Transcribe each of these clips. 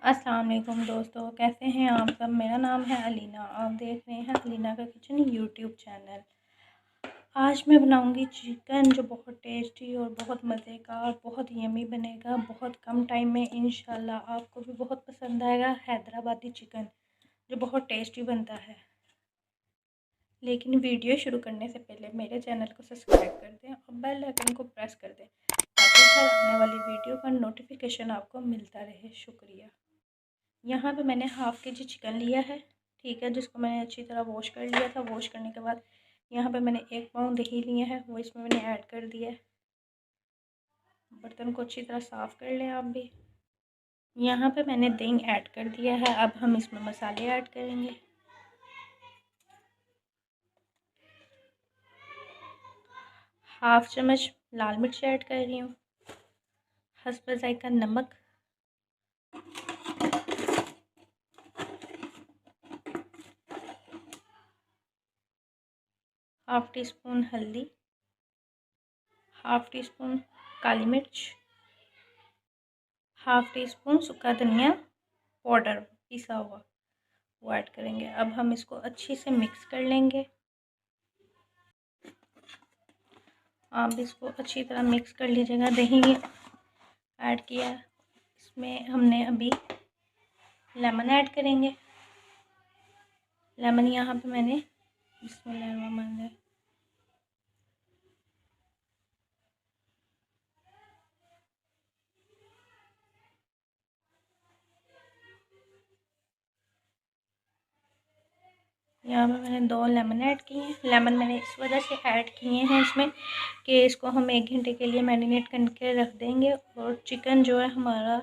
अस्सलाम वालेकुम दोस्तों, कैसे हैं आप सब। मेरा नाम है अलीना, आप देख रहे हैं अलीना का किचन यूट्यूब चैनल। आज मैं बनाऊंगी चिकन जो बहुत टेस्टी और बहुत मज़े का और बहुत यमी बनेगा बहुत कम टाइम में। इंशाल्लाह आपको भी बहुत पसंद आएगा। हैदराबादी चिकन जो बहुत टेस्टी बनता है। लेकिन वीडियो शुरू करने से पहले मेरे चैनल को सब्सक्राइब कर दें और बेल आइकन को प्रेस कर दें ताकि हर आने वाली वीडियो का नोटिफिकेशन आपको मिलता रहे। शुक्रिया। यहाँ पे मैंने हाफ़ के जी चिकन लिया है, ठीक है, जिसको मैंने अच्छी तरह वॉश कर लिया था। वॉश करने के बाद यहाँ पे मैंने 1 पाउंड दही लिया है, वो इसमें मैंने ऐड कर दिया है। बर्तन को अच्छी तरह साफ़ कर लें आप भी। यहाँ पे मैंने दही ऐड कर दिया है। अब हम इसमें मसाले ऐड करेंगे। हाफ़ चम्मच लाल मिर्च ऐड कर रही हूँ, हस्ब ज़ायक़ा नमक, हाफ़ टी स्पून हल्दी, हाफ़ टी स्पून काली मिर्च, हाफ़ टी स्पून सूखा धनिया पाउडर पिसा हुआ, वो ऐड करेंगे। अब हम इसको अच्छे से मिक्स कर लेंगे। आप इसको अच्छी तरह मिक्स कर लीजिएगा। दही ऐड किया, इसमें हमने अभी लेमन ऐड करेंगे। लेमन यहाँ पे मैंने बिस्मिल्लाहिर्रहमानिर्रहीम यहाँ पे मैंने 2 लेमन ऐड किए हैं। लेमन मैंने इस वजह से ऐड किए हैं इसमें कि इसको हम 1 घंटे के लिए मैरिनेट करके रख देंगे और चिकन जो है हमारा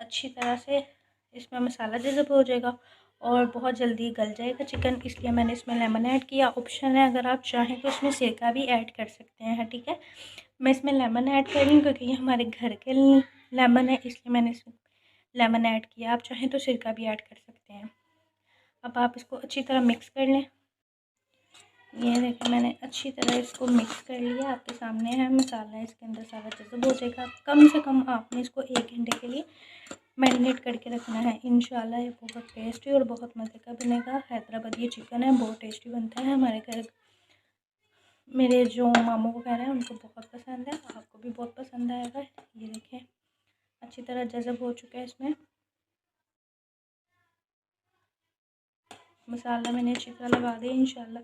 अच्छी तरह से इसमें मसाला जज़ब हो जाएगा और बहुत जल्दी गल जाएगा चिकन, इसलिए मैंने इसमें लेमन ऐड किया। ऑप्शन है, अगर आप चाहें तो इसमें सिरका भी ऐड कर सकते हैं, ठीक है। मैं इसमें लेमन ऐड कर रही हूँ क्योंकि ये हमारे घर के लेमन है, इसलिए मैंने इसमें लेमन ऐड किया। आप चाहें तो सिरका भी ऐड कर सकते हैं। अब आप इसको अच्छी तरह मिक्स कर लें। ये देखिए मैंने अच्छी तरह इसको मिक्स कर लिया। आपके सामने है मसाला, इसके अंदर सारा जज़ब हो जाएगा। कम से कम आपने इसको 1 घंटे के लिए मैरिनेट करके रखना है। इंशाल्लाह ये बहुत टेस्टी और बहुत मज़े का बनेगा। हैदराबादी चिकन है, बहुत टेस्टी बनता है। हमारे घर मेरे जो मामू वगैरह हैं उनको बहुत पसंद है, आपको भी बहुत पसंद आएगा। ये देखें अच्छी तरह जज़ब हो चुका है इसमें मसाला, मैंने अच्छी तरह लगा दिया। इंशाल्लाह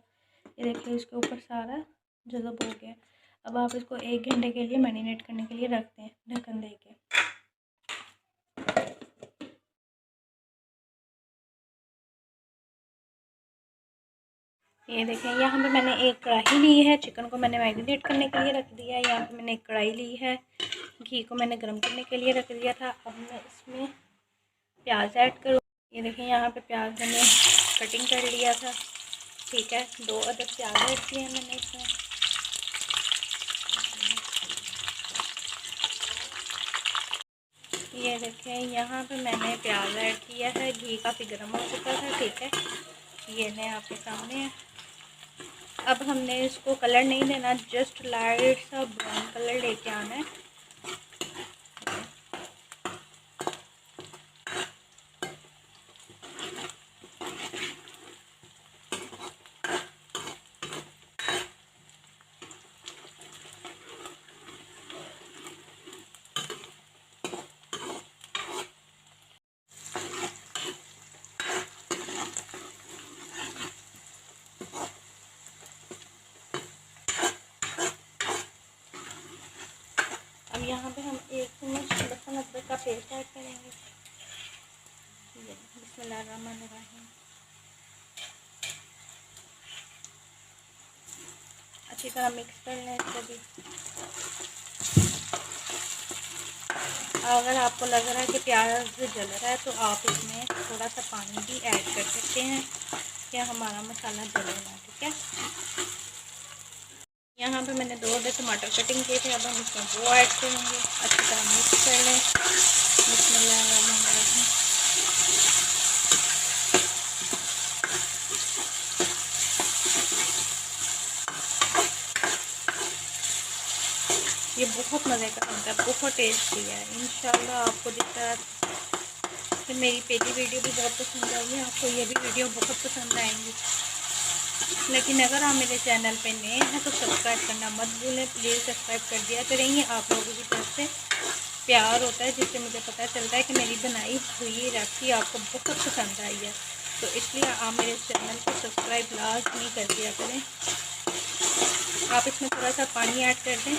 ये देखिए इसके ऊपर सारा जज़ब हो गया। अब आप इसको 1 घंटे के लिए मैरिनेट करने के लिए रख दें ढक्कन दे के। ये देखें यहाँ पे मैंने एक कढ़ाई ली है, चिकन को मैंने मैरिनेट करने के लिए रख दिया है। यहाँ पे मैंने एक कढ़ाई ली है, घी को मैंने गर्म करने के लिए रख दिया था। अब मैं इसमें प्याज ऐड करूँ। ये देखें यहाँ पे प्याज मैंने कटिंग कर लिया था, ठीक है। 2 अदद प्याज ऐड किए हैं मैंने इसमें। ये देखें यहाँ पे मैंने प्याज ऐड किया है, घी काफ़ी गर्म हो चुका था, ठीक है। ये मैं आपके सामने है। अब हमने इसको कलर नहीं देना, जस्ट लाइट सा ब्राउन कलर लेके आना है। अब यहाँ पे हम 1 चम्मच लहसुन अदरक का पेस्ट ऐड करेंगे। बिस्मिल्लाहिर्रहमानिर्रहीम। अच्छी तरह मिक्स कर लें इसको भी। अगर आपको लग रहा है कि प्याज जल रहा है तो आप इसमें थोड़ा सा पानी भी ऐड कर सकते हैं कि हमारा मसाला जले ना, ठीक है। यहाँ पे मैंने 2 अदद टमाटर कटिंग किए थे, अब हम इसमें वो ऐड करेंगे। अच्छी तरह मिक्स कर लें। बिस्मिल्लाहिर्रहमानिर्रहीम। ये बहुत मज़े का बनता है, बहुत टेस्टी है। इंशाल्लाह आपको जितना फिर मेरी पहली वीडियो भी बहुत पसंद आएगी, आपको ये भी वीडियो बहुत पसंद आएंगी। लेकिन अगर आप मेरे चैनल पे नए हैं तो सब्सक्राइब करना मत भूलें, प्लीज़ सब्सक्राइब कर दिया करेंगे। आप लोगों की तरफ से प्यार होता है जिससे मुझे पता चलता है कि मेरी बनाई हुई रेसिपी आपको बहुत पसंद आई है। तो इसलिए आप मेरे चैनल को सब्सक्राइब लाजमी कर दिया करें। आप इसमें थोड़ा सा पानी ऐड कर दें।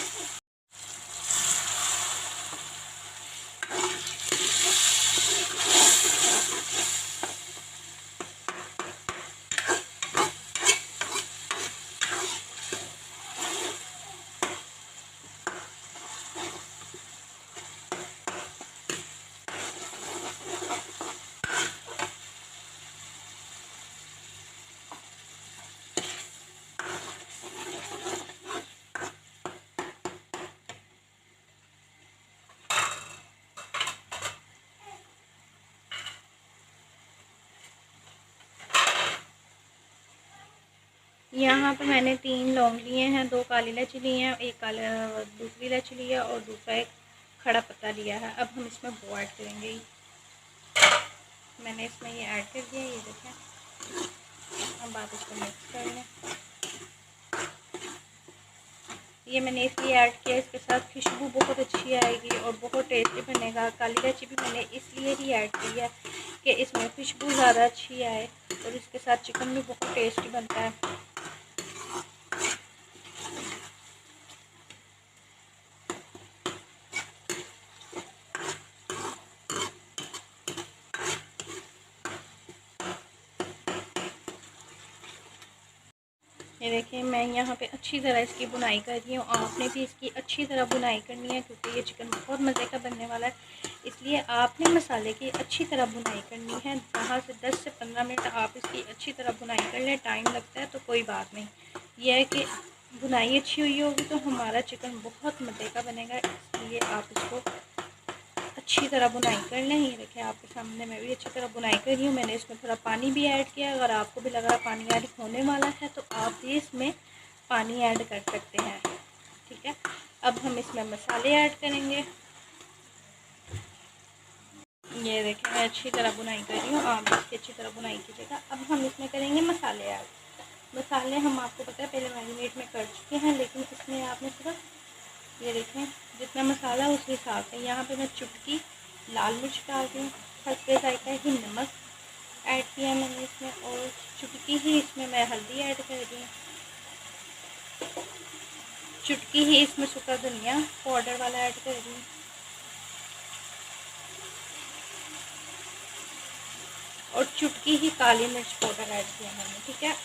यहाँ पे मैंने 3 लौंग लिए हैं, 2 काली इलायची लिए हैं, एक दूसरी इलायची लिया और दूसरा एक खड़ा पत्ता लिया है। अब हम इसमें वो ऐड करेंगे। मैंने इसमें ये ऐड कर दिया, ये देखें। अब आप इसको मिक्स कर लें। ये मैंने इसलिए ऐड किया, इसके साथ खुशबू बहुत अच्छी आएगी और बहुत टेस्टी बनेगा। काली इलायची भी मैंने इसलिए ही ऐड की है कि इसमें खुशबू ज़्यादा अच्छी आए और इसके साथ चिकन भी बहुत टेस्टी बनता है। ये देखिए, मैं यहाँ पे अच्छी तरह इसकी बुनाई कर रही हूँ। आपने भी इसकी अच्छी तरह बुनाई करनी है क्योंकि ये चिकन बहुत मज़े का बनने वाला है। इसलिए आपने मसाले की अच्छी तरह बुनाई करनी है। 10 से 15 मिनट आप इसकी अच्छी तरह बुनाई कर लें। टाइम लगता है तो कोई बात नहीं, यह है कि बुनाई अच्छी हुई होगी तो हमारा चिकन बहुत मज़े का बनेगा। इसलिए आप इसको अच्छी तरह बुनाई कर लें। ये देखिए, आपके सामने मैं भी अच्छी तरह बुनाई कर रही हूँ। मैंने इसमें थोड़ा पानी भी ऐड किया। अगर आपको भी लग रहा पानी ऐड होने वाला है तो आप भी इसमें पानी ऐड कर सकते हैं। ठीक है, अब हम इसमें मसाले ऐड करेंगे। ये देखिए, मैं अच्छी तरह बुनाई कर रही हूँ, आप भी इसकी अच्छी तरह बुनाई कीजिएगा। अब हम इसमें करेंगे मसाले ऐड। मसाले हम आपको पता है पहले मैरिनेट में कर चुके हैं, लेकिन इसमें आपने सिर्फ ये देखें जितना मसाला उस हिसाब से। यहाँ पे मैं चुटकी लाल मिर्च डाल रही हूँ, हल्के जायका ही नमक ऐड किया मैंने इसमें और चुटकी ही इसमें मैं हल्दी ऐड कर रही हूँ। चुटकी ही इसमें सूखा धनिया पाउडर वाला ऐड कर रही हूँ और चुटकी ही काली मिर्च पाउडर ऐड किया मैंने। ठीक है,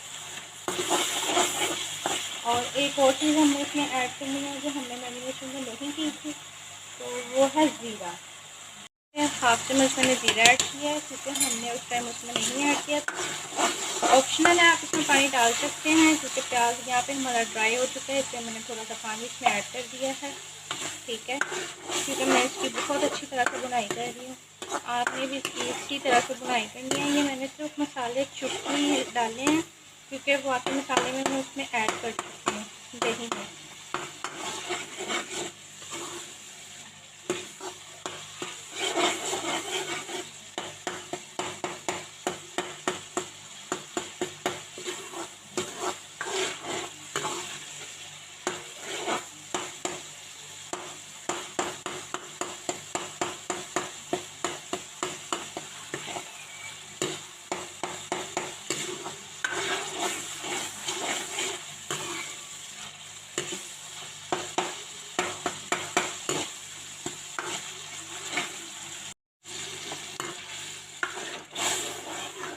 और एक और चीज़ हमने इसमें ऐड करनी है जो हमने मैरिनेशन में नहीं की थी, तो वो है ज़ीरा। हाफ चम्मच मैंने ज़ीरा ऐड किया है क्योंकि हमने उस टाइम उसमें नहीं ऐड किया था। ऑप्शनल है, आप इसमें पानी डाल सकते हैं क्योंकि प्याज यहाँ पे हमारा ड्राई हो चुका है, इसलिए मैंने थोड़ा सा पानी इसमें ऐड कर दिया है। ठीक है, क्योंकि मैं इसकी बहुत अच्छी तरह से बुनाई कर रही हूँ। आपने भी इसकी अच्छी तरह से बुनाई करनी है। ये मैंने सिर्फ मसाले चुटकी डाले हैं क्योंकि बाकी मसाले में मैं उसमें ऐड कर चुकी हूँ दही में।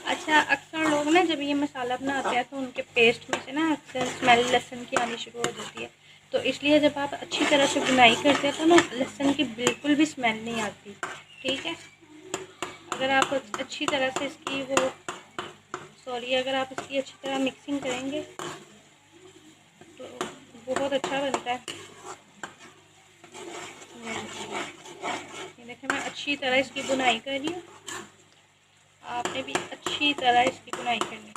अच्छा, अक्सर लोग ना जब ये मसाला बनाते हैं तो उनके पेस्ट में से ना अक्सर स्मेल लहसुन की आनी शुरू हो जाती है। तो इसलिए जब आप अच्छी तरह से बुनाई करते हैं तो ना लहसुन की बिल्कुल भी स्मेल नहीं आती। ठीक है, अगर आप अच्छी तरह से इसकी अगर आप इसकी अच्छी तरह मिक्सिंग करेंगे तो बहुत अच्छा बनता है। ये देखिए, मैं अच्छी तरह इसकी बुनाई कर रही हूँ। आपने भी अच्छी तरह इसकी बुनाई करनी है।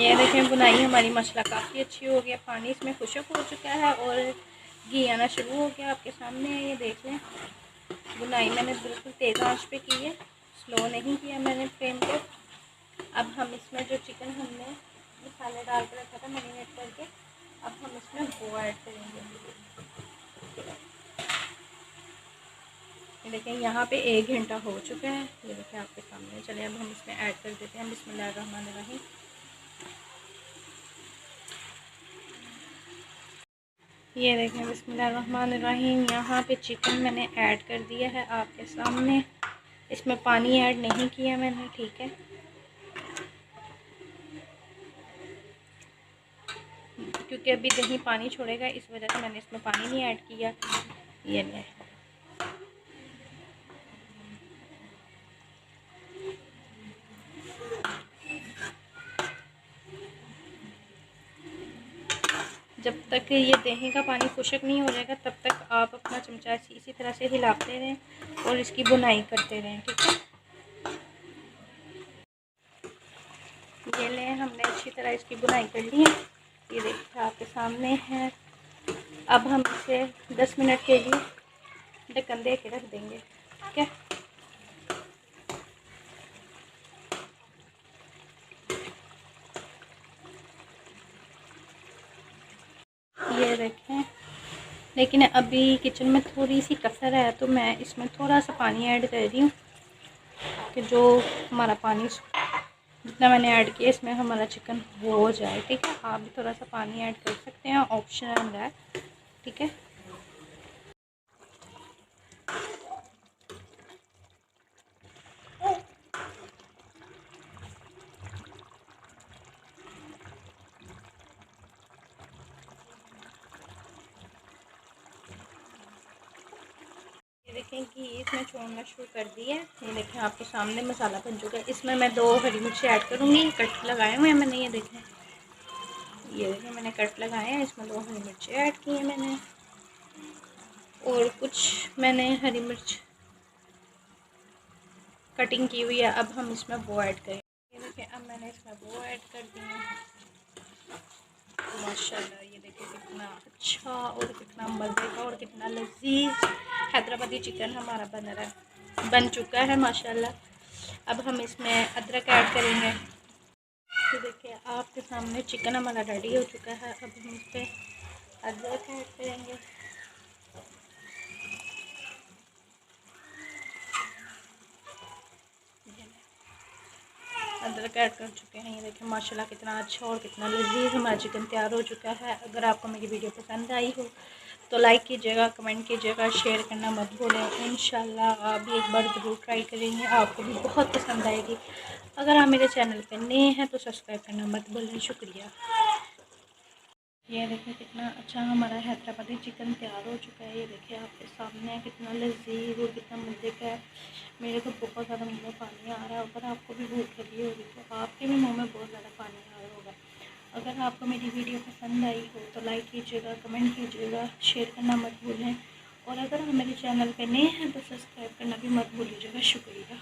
ये देखें बुनाई हमारी माशाल्लाह काफ़ी अच्छी हो गई। पानी इसमें खुश्क हो चुका है और घी आना शुरू हो गया। आपके सामने है, ये देख लें। बुनाई मैंने बिल्कुल तेज़ आंच पे की है, स्लो नहीं किया मैंने फ्लेम को। अब हम इसमें जो चिकन हमने मसाले डाल कर रखा था मैरिनेट करके, अब हम इसमें वो ऐड करेंगे। ये देखें यहाँ पे 1 घंटा हो चुका है। ये देखें आपके सामने। चलिए अब हम इसमें ऐड कर देते हैं। बिस्मिल्लाहिर्रहमानिर्रहीम। ये देखें बिस्मिल्लाहिर्रहमानिर्रहीम। यहाँ पे चिकन मैंने ऐड कर दिया है आपके सामने। इसमें पानी ऐड नहीं किया मैंने, ठीक है। क्योंकि अभी दही पानी छोड़ेगा, इस वजह से मैंने इसमें पानी नहीं ऐड किया। ये ले जब तक ये दही का पानी खुश्क नहीं हो जाएगा तब तक आप अपना चमचा इसी तरह से हिलाते रहें और इसकी बुनाई करते रहें, ठीक है। ये ले हमने अच्छी तरह इसकी बुनाई कर ली है। ये देखिए आपके सामने है। अब हम इसे 10 मिनट के लिए ढक्कन दे के रख देंगे, ठीक है। ये देखें, लेकिन अभी किचन में थोड़ी सी कसर है तो मैं इसमें थोड़ा सा पानी ऐड कर रही हूँ कि जो हमारा पानी जितना मैंने ऐड किया इसमें हमारा चिकन हो जाए, ठीक है। आप भी थोड़ा सा पानी ऐड कर सकते हैं, ऑप्शनल है, ठीक है। देखें कि इसमें छोड़ना शुरू कर दिया है। ये देखें आपके सामने मसाला बन चुका है। इसमें मैं 2 हरी मिर्ची ऐड करूँगी। कट लगाए हुए हैं मैंने, ये देखें। ये देखें मैंने कट लगाए हैं, इसमें 2 हरी मिर्ची ऐड की है मैंने, और कुछ मैंने हरी मिर्च कटिंग की हुई है। अब हम इसमें वो ऐड करेंगे। ये देखें अब मैंने इसमें वो ऐड कर दिया माशाल्लाह। ये देखिए कितना अच्छा और कितना मज़े का और कितना लजीज हैदराबादी चिकन हमारा बन चुका है माशाल्लाह। अब हम इसमें अदरक ऐड करेंगे। तो देखिए आपके सामने चिकन हमारा रेडी हो चुका है। अब हम इस पर अदरक ऐड करेंगे। अदरक ऐड कर चुके हैं। ये देखें माशाल्लाह कितना अच्छा और कितना लजीज हमारा चिकन तैयार हो चुका है। अगर आपको मेरी वीडियो पसंद आई हो तो लाइक कीजिएगा, कमेंट कीजिएगा, शेयर करना मत भूलें। इंशाल्लाह आप भी एक बार ज़रूर ट्राई करेंगे, आपको भी बहुत पसंद आएगी। अगर आप मेरे चैनल पर नए हैं तो सब्सक्राइब करना मत भूलें। शुक्रिया। ये देखिए कितना अच्छा हमारा हैदराबादी चिकन तैयार हो चुका है। ये देखिए आपके सामने कितना लजीज और कितना मज़े का है। मेरे को बहुत ज़्यादा मुँह में पानी आ रहा है। अगर आपको भी भूख लगी होगी तो आपके भी मुँह में बहुत ज़्यादा पानी आ रहा होगा। अगर आपको मेरी वीडियो पसंद आई हो तो लाइक कीजिएगा, कमेंट कीजिएगा, शेयर करना मत भूलें। और अगर आप मेरे चैनल पर नए हैं तो सब्सक्राइब करना भी मत भूलिएगा। शुक्रिया।